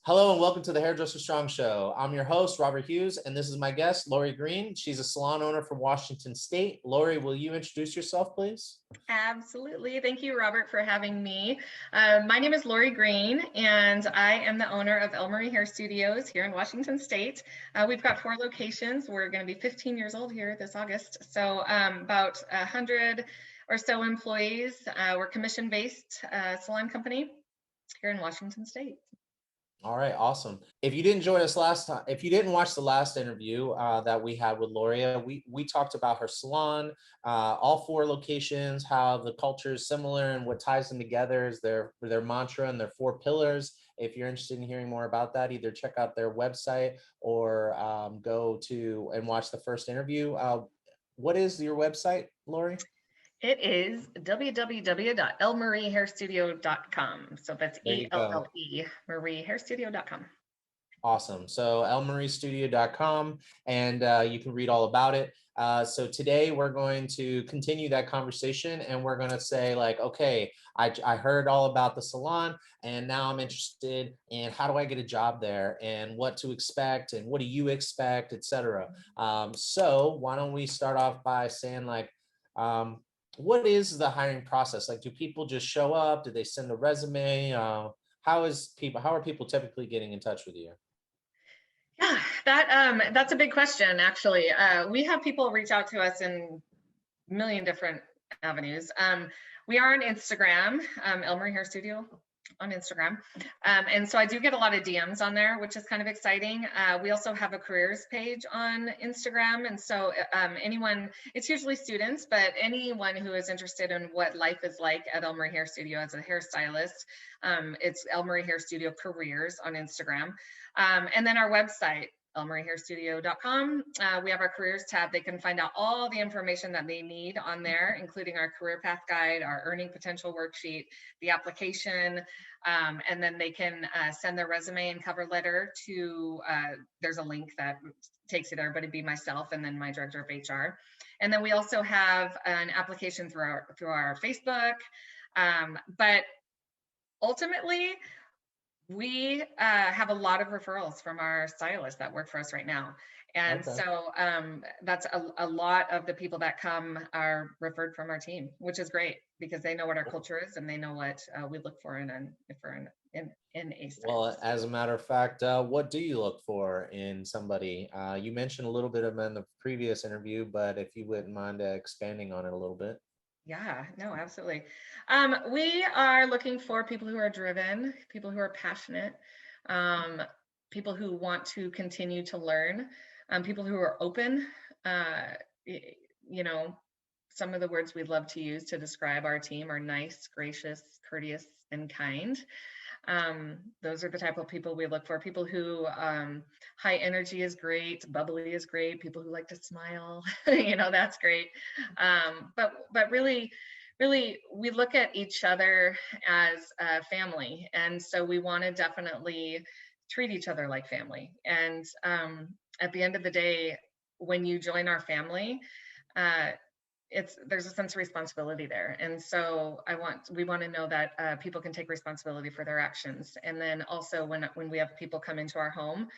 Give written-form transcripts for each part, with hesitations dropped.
Hello and welcome to the Hairdresser Strong Show. I'm your host, Robert Hughes, and this is my guest, Lorry Green. She's a salon owner from Washington State. Lorry, will you introduce yourself, please? Absolutely. Thank you, Robert, for having me. My name is Lorry Green, and I am the owner of Elle Marie Hair Studios here in Washington State. We've got 4 locations. We're going to be 15 years old here this August, so about 100 or so employees. We're a commission-based salon company here in Washington State. All right, awesome. If you didn't join us last time, if you didn't watch the last interview that we had with Loria, we talked about her salon, all 4 locations, how the culture is similar, and what ties them together is their mantra and their 4 pillars. If you're interested in hearing more about that, either check out their website or go to and watch the first interview. What is your website, Lori? It is www.ellemariehairstudio.com. So that's ELLE, mariehairstudio.com. Awesome. So ellemariestudio.com, and you can read all about it. So today we're going to continue that conversation, and we're going to say like, okay, I heard all about the salon, and now I'm interested in how do I get a job there, and what to expect, and what do you expect, etc. So why don't we start off by saying like, what is the hiring process? Like, do people just show up? Do they send a resume? How are people typically getting in touch with you? Yeah, that's a big question, actually. We have people reach out to us in a million different avenues. We are on Instagram, Elle Marie Hair Studio on Instagram. And so I do get a lot of DMs on there, which is kind of exciting. We also have a careers page on Instagram. And so anyone, it's usually students, but anyone who is interested in what life is like at Elle Marie Hair Studio as a hairstylist, it's Elle Marie Hair Studio Careers on Instagram. And then our website, ellemariehairstudio.com. We have our careers tab. They can find out all the information that they need on there, including our career path guide, our earning potential worksheet, the application, and then they can send their resume and cover letter to, there's a link that takes you there, but it'd be myself and then my director of HR. And then we also have an application through our Facebook. But ultimately, we have a lot of referrals from our stylists that work for us right now. And okay. So that's a lot of the people that come are referred from our team, which is great because they know what our culture is and they know what we look for in a stylist. Well, as a matter of fact, what do you look for in somebody? You mentioned a little bit of in the previous interview, but if you wouldn't mind expanding on it a little bit. Yeah, no, absolutely. We are looking for people who are driven, people who are passionate, people who want to continue to learn, people who are open. You know, some of the words we love to use to describe our team are nice, gracious, courteous, and kind. Those are the type of people we look for. People who high energy is great, bubbly is great, people who like to smile, you know, that's great. But really we look at each other as a family, and so we want to definitely treat each other like family. And at the end of the day, when you join our family, there's a sense of responsibility there. And so we want to know that people can take responsibility for their actions. And then also when we have people come into our home,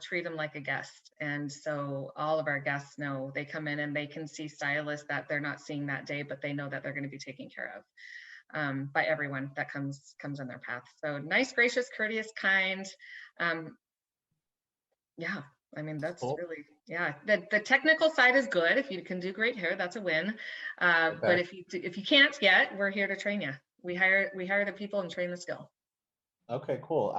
treat them like a guest. And so all of our guests know they come in and they can see stylists that they're not seeing that day, but they know that they're going to be taken care of by everyone that comes in their path. So nice, gracious, courteous, kind. Yeah. I mean, that's cool. Really, yeah. The technical side is good. If you can do great hair, that's a win. Okay. But if you can't yet, we're here to train you. We hire the people and train the skill. Okay, cool.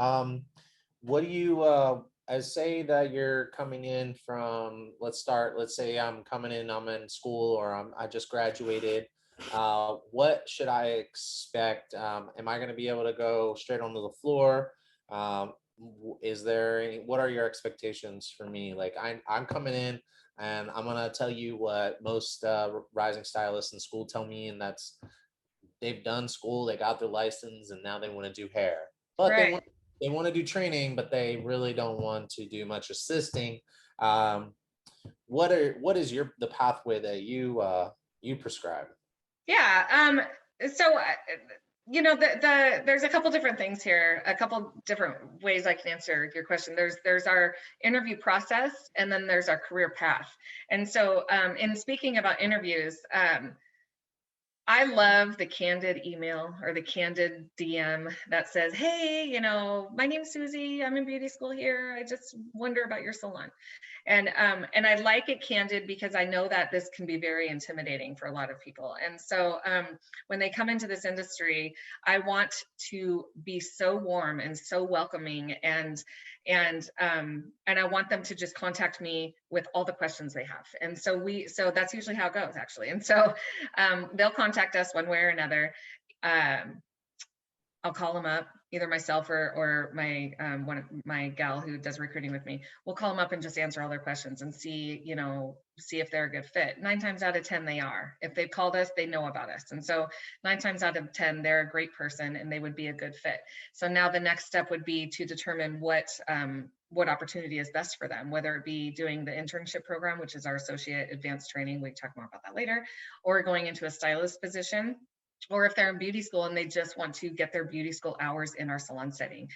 What do you say that you're coming in from? Let's say I'm coming in. I'm in school, or I just graduated. What should I expect? Am I going to be able to go straight onto the floor? What are your expectations for me? Like I'm coming in and I'm gonna tell you what most rising stylists in school tell me, and that's they've done school, they got their license, and now they want to do hair, but right. they want to do training, but they really don't want to do much assisting. What is the pathway that you prescribe? Yeah. So there's a couple different things here, a couple different ways I can answer your question. There's our interview process, and then there's our career path. And so in speaking about interviews, I love the candid email or the candid DM that says, hey, my name's Susie, I'm in beauty school here, I just wonder about your salon. And I like it candid because I know that this can be very intimidating for a lot of people. And so when they come into this industry, I want to be so warm and so welcoming, and I want them to just contact me with all the questions they have. And so that's usually how it goes, actually. And so they'll contact us one way or another. I'll call them up, either myself or my one of my gal who does recruiting with me. We'll call them up and just answer all their questions and see if they're a good fit. 9 times out of 10, they are. If they've called us, they know about us. And so 9 times out of 10, they're a great person and they would be a good fit. So now the next step would be to determine what opportunity is best for them, whether it be doing the internship program, which is our associate advanced training. We can talk more about that later, or going into a stylist position, or if they're in beauty school and they just want to get their beauty school hours in our salon setting.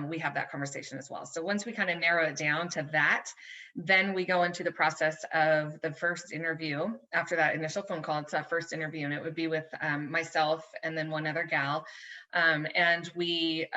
We have that conversation as well. So once we kind of narrow it down to that, then we go into the process of the first interview. After that initial phone call, it's that first interview, and it would be with myself and then one other gal. And we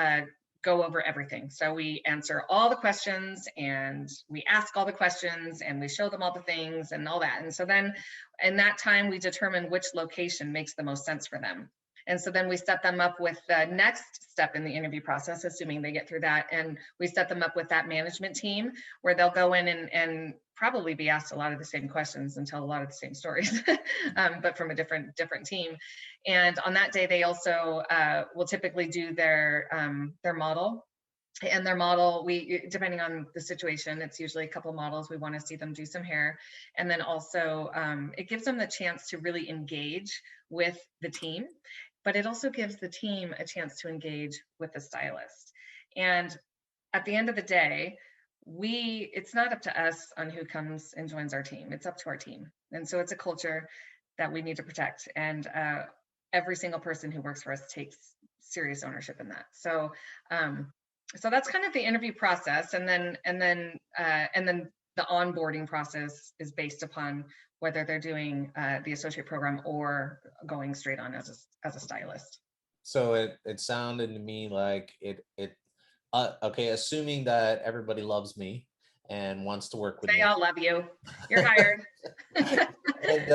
go over everything. So we answer all the questions and we ask all the questions and we show them all the things and all that. And so then in that time, we determine which location makes the most sense for them. And so then we set them up with the next step in the interview process, assuming they get through that. And we set them up with that management team where they'll go in and probably be asked a lot of the same questions and tell a lot of the same stories, but from a different team. And on that day, they also will typically do their model. And their model, depending on the situation, it's usually a couple models. We want to see them do some hair. And then also it gives them the chance to really engage with the team, but it also gives the team a chance to engage with the stylist. And at the end of the day, it's not up to us on who comes and joins our team. It's up to our team. And so it's a culture that we need to protect. And every single person who works for us takes serious ownership in that. So that's kind of the interview process, and then the onboarding process is based upon whether they're doing the associate program or going straight on as a stylist. So it sounded to me like it okay, assuming that everybody loves me and wants to work with me. They all love you. You're hired. And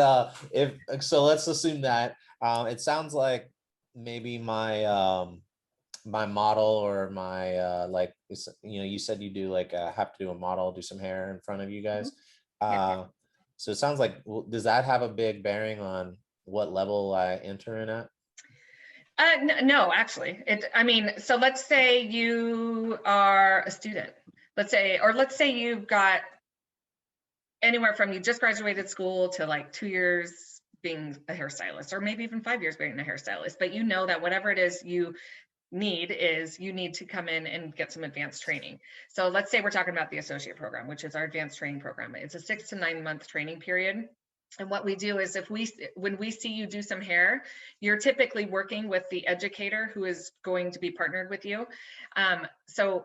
if so, let's assume that it sounds like maybe my my model or my like you said you do like have to do a model, do some hair in front of you guys. Yeah. So it sounds like, does that have a big bearing on what level I enter in at? No, actually, so let's say you are a student, let's say you've got anywhere from you just graduated school to like 2 years being a hairstylist, or maybe even 5 years being a hairstylist, but you know that whatever it is you need to come in and get some advanced training. So let's say we're talking about the associate program, which is our advanced training program. It's a 6 to 9 month training period. And what we do is when we see you do some hair, you're typically working with the educator who is going to be partnered with you. So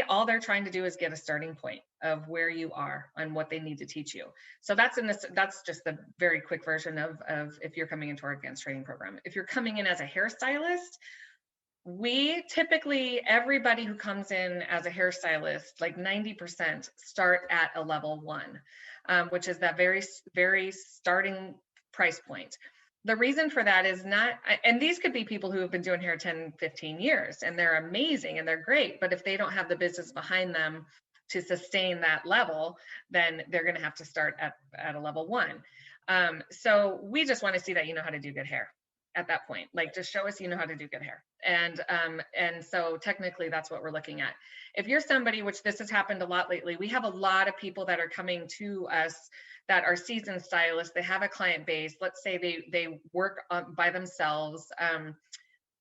all they're trying to do is get a starting point of where you are and what they need to teach you. So that's just the very quick version of if you're coming into our advanced training program. If you're coming in as a hairstylist, we typically, everybody who comes in as a hairstylist, like 90% start at a level 1, which is that very, very starting price point. The reason for that is and these could be people who have been doing hair 10, 15 years, and they're amazing and they're great, but if they don't have the business behind them to sustain that level, then they're going to have to start at a level 1. So we just want to see that you know how to do good hair at that point. Like, just show us you know how to do good hair. And so technically that's what we're looking at. If you're somebody, which this has happened a lot lately, we have a lot of people that are coming to us that are seasoned stylists. They have a client base. Let's say they work by themselves,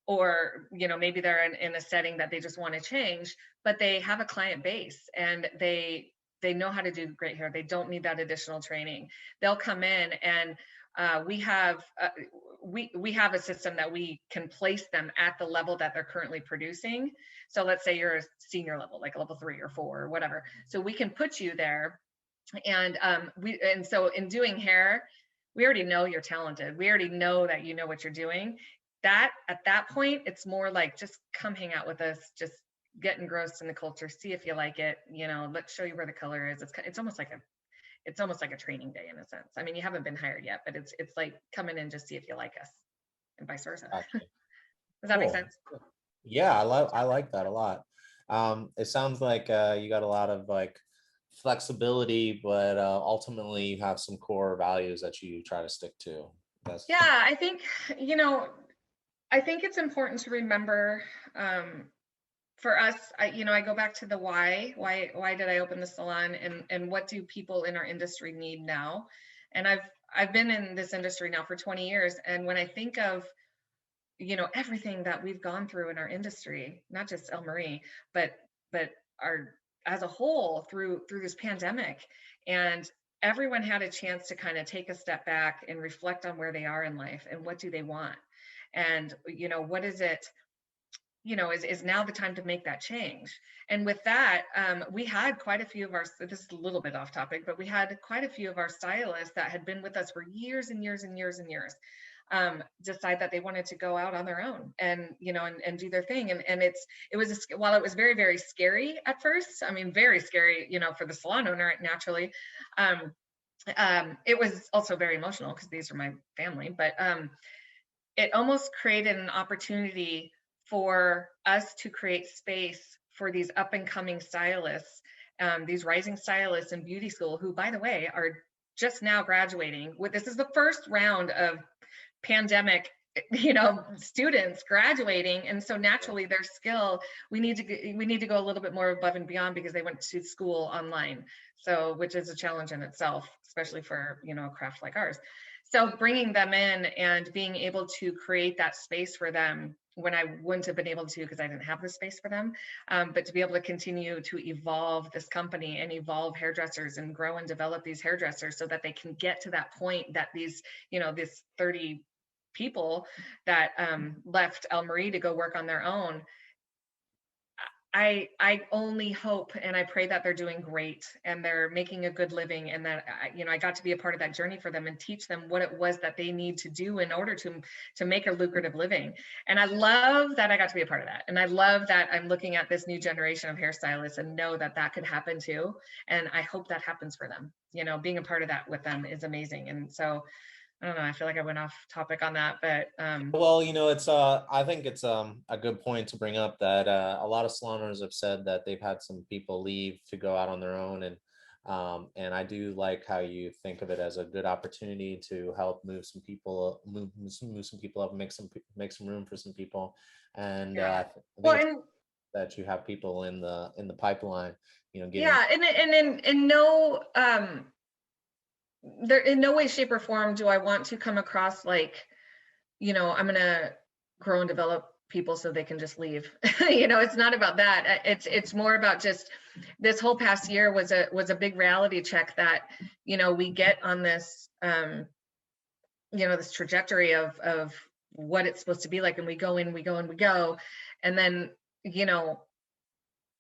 or maybe they're in a setting that they just want to change, but they have a client base and they know how to do great hair. They don't need that additional training. They'll come in, and we have we have a system that we can place them at the level that they're currently producing. So let's say you're a senior level, like level 3 or 4 or whatever. So we can put you there, and so in doing hair, we already know you're talented. We already know that you know what you're doing. That at that point, it's more like, just come hang out with us, just get engrossed in the culture, see if you like it. You know, let's show you where the color is. It's almost like a training day in a sense. I mean, you haven't been hired yet, but it's like, come in and just see if you like us, and vice versa. Gotcha. Does that make Cool. sense? Yeah, I like that a lot. It sounds like you got a lot of like flexibility, but ultimately you have some core values that you try to stick to. That's Yeah, I think, you know, I think it's important to remember, for us, I go back to the why did I open the salon, and what do people in our industry need now? And I've been in this industry now for 20 years. And when I think of, everything that we've gone through in our industry, not just Elle Marie, but our, as a whole, through this pandemic, and everyone had a chance to kind of take a step back and reflect on where they are in life and what do they want, and what is it, is now the time to make that change. And with that, we had quite a few of our, this is a little bit off topic, but we had quite a few of our stylists that had been with us for years and years and years and years, decide that they wanted to go out on their own, and and do their thing. And while it was very, very scary at first, I mean, very scary, for the salon owner, naturally, it was also very emotional because these are my family. But it almost created an opportunity for us to create space for these up and coming stylists, these rising stylists in beauty school, who, by the way, are just now graduating. This is the first round of pandemic, students graduating, and so naturally their skill, we need to go a little bit more above and beyond, because they went to school online, so, which is a challenge in itself, especially for a craft like ours. So bringing them in and being able to create that space for them when I wouldn't have been able to, because I didn't have the space for them, but to be able to continue to evolve this company and evolve hairdressers and grow and develop these hairdressers so that they can get to that point that these, this 30 people that left Elle Marie to go work on their own. I only hope and I pray that they're doing great and they're making a good living, and that I got to be a part of that journey for them and teach them what it was that they need to do in order to make a lucrative living. And I love that I got to be a part of that. And I love that I'm looking at this new generation of hairstylists and know that that could happen too. And I hope that happens for them. Being a part of that with them is amazing. And so I don't know, I feel like I went off topic on that, but well, it's I think it's a good point to bring up that a lot of salon owners have said that they've had some people leave to go out on their own, and I do like how you think of it as a good opportunity to help move some people up, and make some room for some people. And yeah. I Well, think it's and that you have people in the pipeline, getting. Yeah, and in no there, in no way, shape, or form do I want to come across like, I'm gonna grow and develop people so they can just leave. It's not about that. It's more about just, this whole past year was a big reality check that, we get on this this trajectory of what it's supposed to be like, and we go in, we go and we go, and then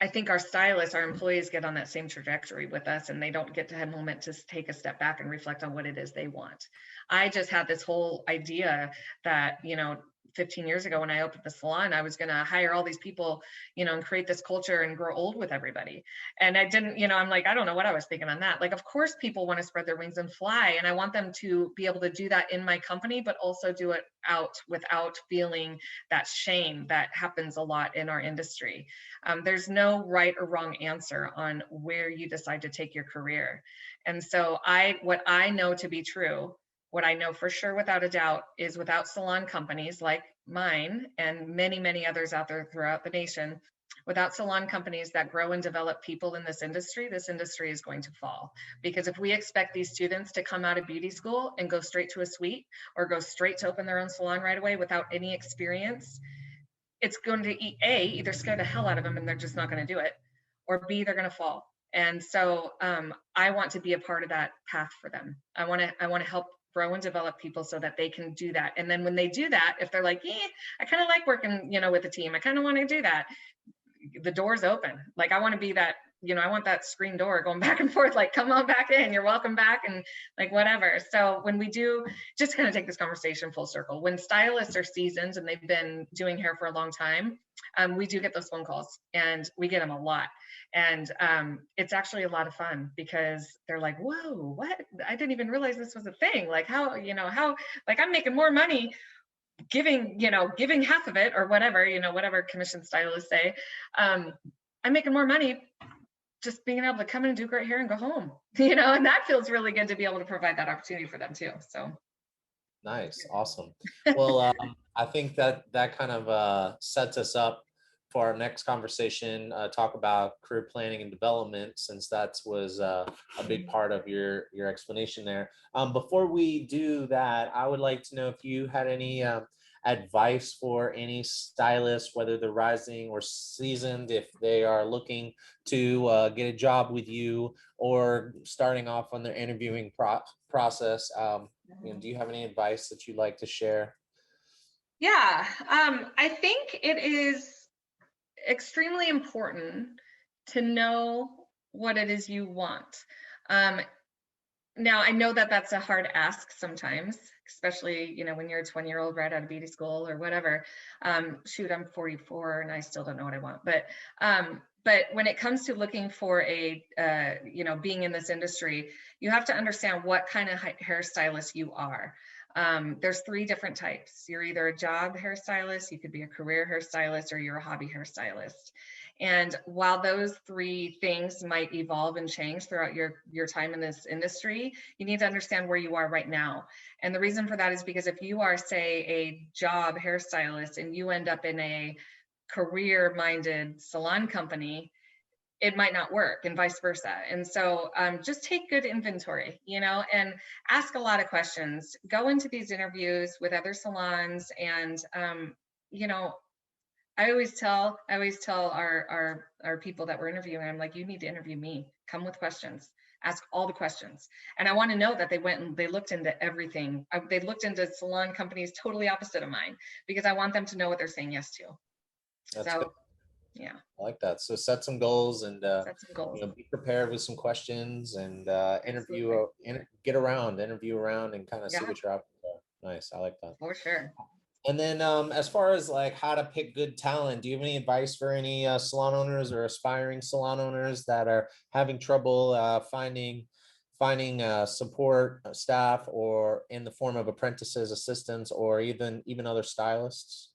I think our stylists, our employees, get on that same trajectory with us, and they don't get to have a moment to take a step back and reflect on what it is they want. I just had this whole idea that, 15 years ago when I opened the salon, I was going to hire all these people, and create this culture and grow old with everybody. And I didn't, I'm like, I don't know what I was thinking on that. Like, of course, people want to spread their wings and fly. And I want them to be able to do that in my company, but also do it out without feeling that shame that happens a lot in our industry. There's no right or wrong answer on where you decide to take your career. And so what I know to be true, what I know for sure without a doubt, is without salon companies like mine and many, many others out there throughout the nation, without salon companies that grow and develop people in this industry is going to fall. Because if we expect these students to come out of beauty school and go straight to a suite or go straight to open their own salon right away without any experience, it's going to either scare the hell out of them and they're just not going to do it, or B, they're going to fall. And so I want to be a part of that path for them. I want to help grow and develop people so that they can do that. And then when they do that, if they're like, I kind of like working, with a team, I kind of want to do that, the door's open. Like, I want to be that, I want that screen door going back and forth, like, come on back in, you're welcome back, and like, whatever. So when we do, just kind of take this conversation full circle, when stylists are seasoned and they've been doing hair for a long time, we do get those phone calls, and we get them a lot. And it's actually a lot of fun, because they're like, whoa, what? I didn't even realize this was a thing. Like, how, like, I'm making more money giving half of it, or whatever, whatever commission stylists say. I'm making more money just being able to come in and do great hair and go home, and that feels really good to be able to provide that opportunity for them too. So nice. Awesome. Well, I think that kind of sets us up for our next conversation, talk about career planning and development, since that was a big part of your explanation there. Before we do that, I would like to know if you had any advice for any stylists, whether they're rising or seasoned, if they are looking to get a job with you or starting off on their interviewing process. Do you have any advice that you'd like to share? Yeah, I think it is extremely important to know what it is you want. Now, I know that that's a hard ask sometimes, especially, when you're a 20-year-old right out of beauty school or whatever. Shoot, I'm 44 and I still don't know what I want. But when it comes to looking for a, being in this industry, you have to understand what kind of hairstylist you are. There's 3 different types. You're either a job hairstylist, you could be a career hairstylist, or you're a hobby hairstylist. And while those 3 things might evolve and change throughout your time in this industry, you need to understand where you are right now. And the reason for that is because if you are, say, a job hairstylist and you end up in a career-minded salon company, it might not work, and vice versa. And so just take good inventory, and ask a lot of questions. Go into these interviews with other salons, and I always tell our people that we're interviewing, I'm like, you need to interview me. Come with questions. Ask all the questions. And I want to know that they went and they looked into everything. They looked into salon companies totally opposite of mine, because I want them to know what they're saying yes to. That's good. Yeah, I like that. So set some goals, and set some goals. be prepared with some questions, and interview around, and kind of see what your options are. Nice. I like that. For sure. And then as far as like how to pick good talent, do you have any advice for any salon owners or aspiring salon owners that are having trouble finding support staff, or in the form of apprentices, assistants, or even other stylists?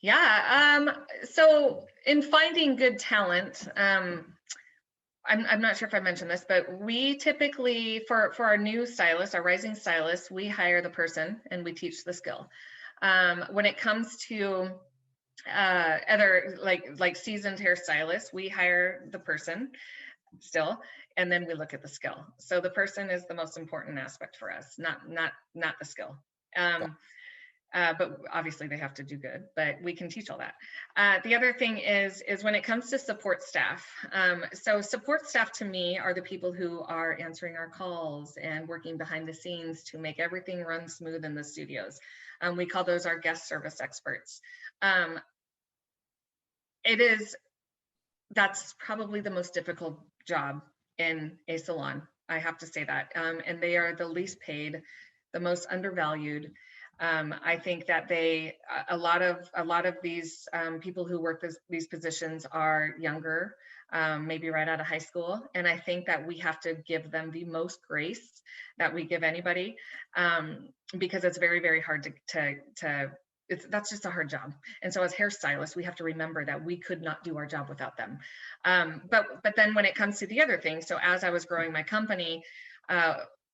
Yeah. So in finding good talent, I'm not sure if I mentioned this, but we typically, for our new stylists, our rising stylists, we hire the person and we teach the skill. When it comes to other like seasoned hairstylists, we hire the person still, and then we look at the skill. So the person is the most important aspect for us, not the skill. But obviously they have to do good, but we can teach all that. The other thing is when it comes to support staff. So support staff to me are the people who are answering our calls and working behind the scenes to make everything run smooth in the studios. We call those our guest service experts. That's probably the most difficult job in a salon. I have to say that. And they are the least paid, the most undervalued. I think that a lot of these people who work these positions are younger, maybe right out of high school. And I think that we have to give them the most grace that we give anybody, because it's very, very hard that's just a hard job. And so as hairstylists, we have to remember that we could not do our job without them. But then when it comes to the other things, so as I was growing my company,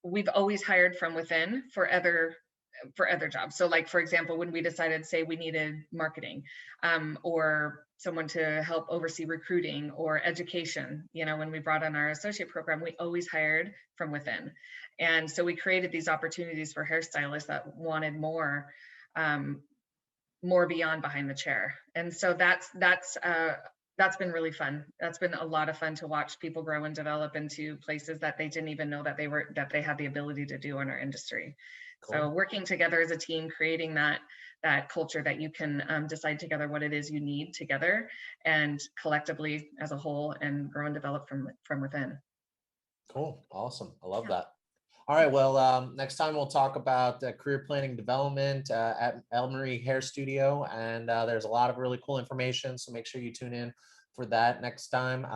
we've always hired from within for other jobs. So like, for example, when we decided, say we needed marketing, or someone to help oversee recruiting or education, when we brought on our associate program, we always hired from within. And so we created these opportunities for hairstylists that wanted more beyond behind the chair. And so that's that's been really fun. That's been a lot of fun to watch people grow and develop into places that they didn't even know that they had the ability to do in our industry. Cool. So working together as a team, creating that culture that you can decide together what it is you need together and collectively as a whole, and grow and develop from within. Cool. Awesome. I love Yeah. that. All right. Well, next time we'll talk about career planning development at Elle Marie Hair Studio. And there's a lot of really cool information. So make sure you tune in for that next time.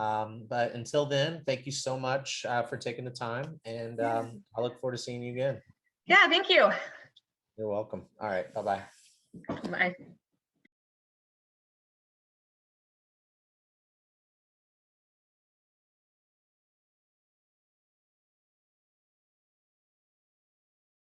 But until then, thank you so much for taking the time. And I look forward to seeing you again. Yeah, thank you. You're welcome. All right. Bye-bye. Bye.